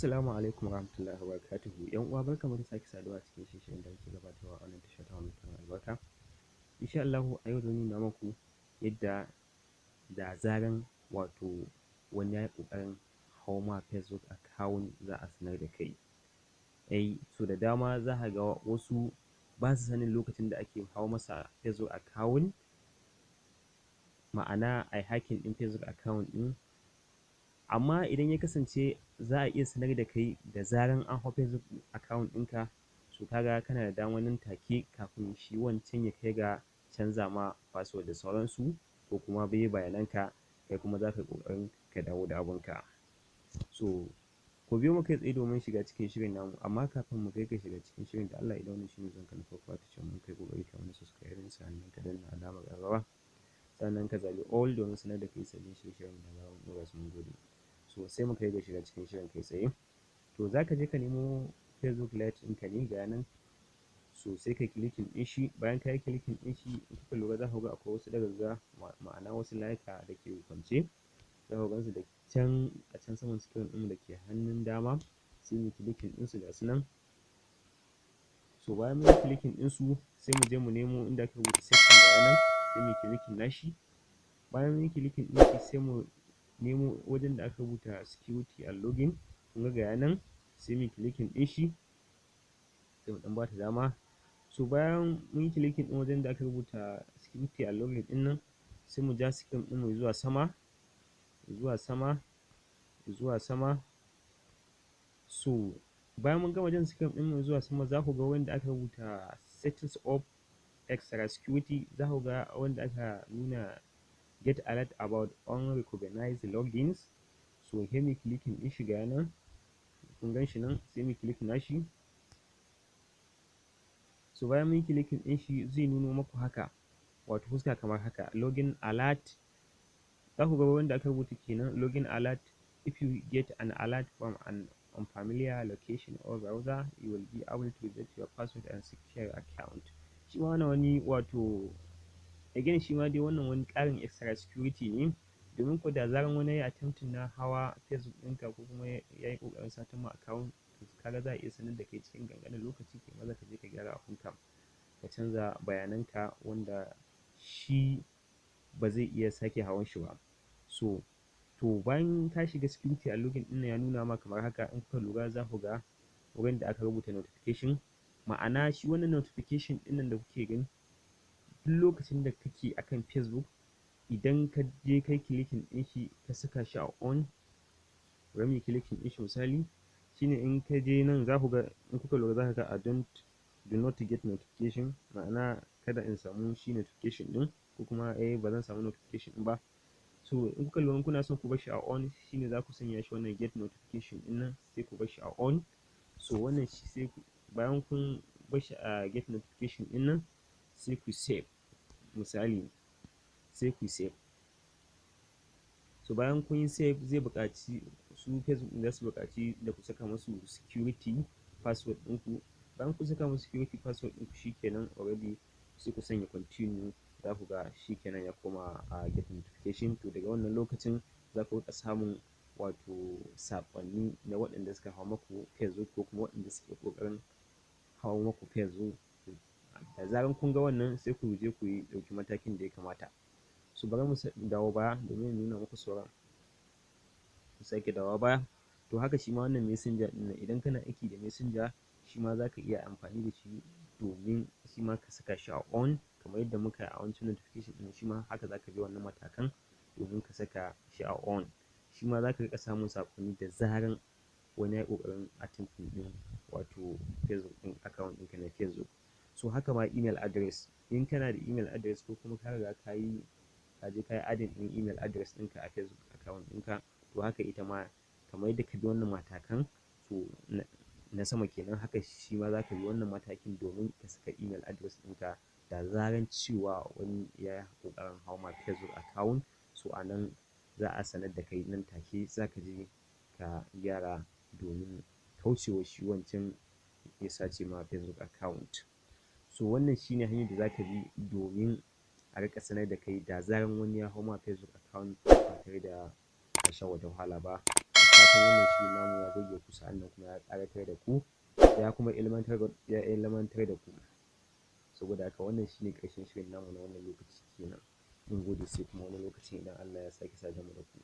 Assalamu alaikum warahmatullahi wabarakatuhu. ‘Yan uwa barkamu da sake saduwa a cikin shirin da muke gabatarwa a wannan tasha tamu mai albarka. Insha Allahu a yau zan nuna muku yadda da zaran wato wani ya yi ƙoƙarin hau ma Facebook account za a sanar da kai. So da dama za ka ga wasu ba su sanin lokacin da ake hau masa Facebook account, ma'ana ai hacking ɗin Facebook account ɗin. Amma idan ya kasance za a iya sanar da kai da zaran an hau Facebook account ɗinka, to ka ga kana da damar nan take kafin shi wancan ya kai ga canza ma password da sauransu, ko kuma bai bayananka kai kuma za ka yi ƙoƙarin ka dawo da abunka. So ku biyo mu kai tsaye domin shiga cikin shirin namu, amma kafin mu kai ga shiga cikin shirin da Allah idan wannan shine zuwanka na farko a tashar mu, kai ƙoƙari ka mana subscribing sannan ka danna alamar ƙararrawa, sannan ka zaɓi all domin sanar da kai sabbin shirye-shiryen da za mu ɗora su. Mun gode. So sai mu kai ga shiga cikin shirin kai tsaye. To za ka je ka nemo Facebook Lite ɗinka ne ga nan, so sai kai clicking ɗin shi. Bayan ka yi clicking ɗin shi, in kuka lura za ku ga akwai wasu ɗaga ma'ana wasu layuka da ke kwance, za ku gansu da can a can saman screen ɗin da ke hannun dama, sai mu clicking ɗin su ga su nan. So bayan mun yi clicking ɗin su, sai mu je mu nemo inda aka rubuta section ga nan, sai mu clicking nashi. Bayan mun yi clicking ɗin shi, sai mu nemo wajen da aka rubuta security and login, kun ga ga nan, sai mu clicking ɗin shi, sai mu ɗan ba ta dama. So bayan mun yi clicking ɗin wajen da aka rubuta security and login ɗin nan, sai mu ja screen ɗin mu zuwa sama, zuwa sama, zuwa sama. So bayan mun gama jan screen ɗin mu zuwa sama, za ku ga wanda aka rubuta settings of extra security, za ku ga wanda aka nuna get alert about unrecognized logins. So sai mu clicking ɗin shi ga nan, kun gan shi nan, sai mu click nashi. So bayan mun yi clicking ɗin shi, zai nuno maku haka, wato fuska kamar haka, login alert. Za ku ga wanda aka rubuta kenan login alert. If you get an alert from an unfamiliar location or browser, you will be able to reset your password and secure your account. Shi ma wannan wani wato again shi ma dai wannan wani ƙarin extra security ne, domin ko da zaran wani ya yi attempting na hawa Facebook ɗinka ko kuma ya yi ƙoƙarin satar ma account, ka ga za a iya sanar da kai cikin ƙanƙanin lokaci, kai maza ka je ka gyara abunka, ka canza bayananka wanda shi ba zai iya sake hawan shi ba. So to bayan ka shiga security and login ɗin ya nuna ma kamar haka, in kuka lura za ku ga wurin da aka rubuta notification, ma'ana shi wannan notification ɗin nan da kuke gani, duk lokacin da kake akan Facebook, idan ka je kai clicking ɗin shi ka saka shi a on, bari mu yi clicking ɗin shi misali, shine in ka je nan za ku ga, in kuka lura za ka ga do not get notification, ma'ana kada in samu shi notification ɗin, ko kuma ba zan samu notification ɗin ba. So in kuka lura kuna son ku bar shi a on, shine za ku sanya shi wannan get notification ɗin nan, sai ku bar shi a on. So wannan shi sai bayan kun bar shi a get notification ɗin nan, sai ku save misali, sai ku save. So bayan kun yi save, zai buƙaci su Facebook za su buƙaci da ku saka musu security password ɗinku. Bayan kun saka musu security password ɗinku, shikenan already sai ku sanya continue. Za ku ga shikenan ya koma a get notification. To daga wannan lokacin za ku riƙa samun wato saƙonni na waɗanda suka hau maku Facebook, ko kuma waɗanda suke ƙoƙarin hau maku Facebook. Da zaran kun ga wannan, sai ku je ku yi ɗauki matakin da ya kamata. So bari mu dawo baya domin in nuna muku sauran. Mu sake dawowa baya. To haka shi ma wannan messenger ɗin nan, idan kana aiki da messenger, shi ma za ka iya amfani da shi domin shi ma ka saka shi a on, kamar yadda muka yi a wancan notification ɗin. Shi ma haka za ka bi wannan matakan domin ka saka shi a on. Shi ma za ka riƙa samun saƙonni da zaran wani ya yi ƙoƙarin attempting ɗin wato Facebook ɗin account ɗinka na Facebook. So haka ma email address, in kana da email address ko kuma ka riga ka je ka yi adding ɗin email address ɗinka a Facebook account ɗinka, to haka ita ma kamar yadda ka bi wannan matakan, to na sama kenan, haka shi ma za ka bi wannan matakin domin ka saka email address ɗinka da zaran cewa wani ya yi ƙoƙarin hau ma Facebook account. So a nan za a sanar da kai nan take, za ka je ka gyara domin kaucewa shi wancan ya sace ma Facebook account. So wannan shine hanyar da za ka bi domin a riƙa sanar da kai da zaran wani ya hau ma Facebook account ba tare da ka sha wata wahala ba. fatan wannan shirin namu ya burge ku sa'annan kuma ya ƙayatar da ku ya kuma ilmantar da ku. Saboda haka wannan shine ƙarshen shirin namu na wannan lokaci kenan. Mun gode sai kuma wani lokacin idan Allah ya sake sada mu da ku.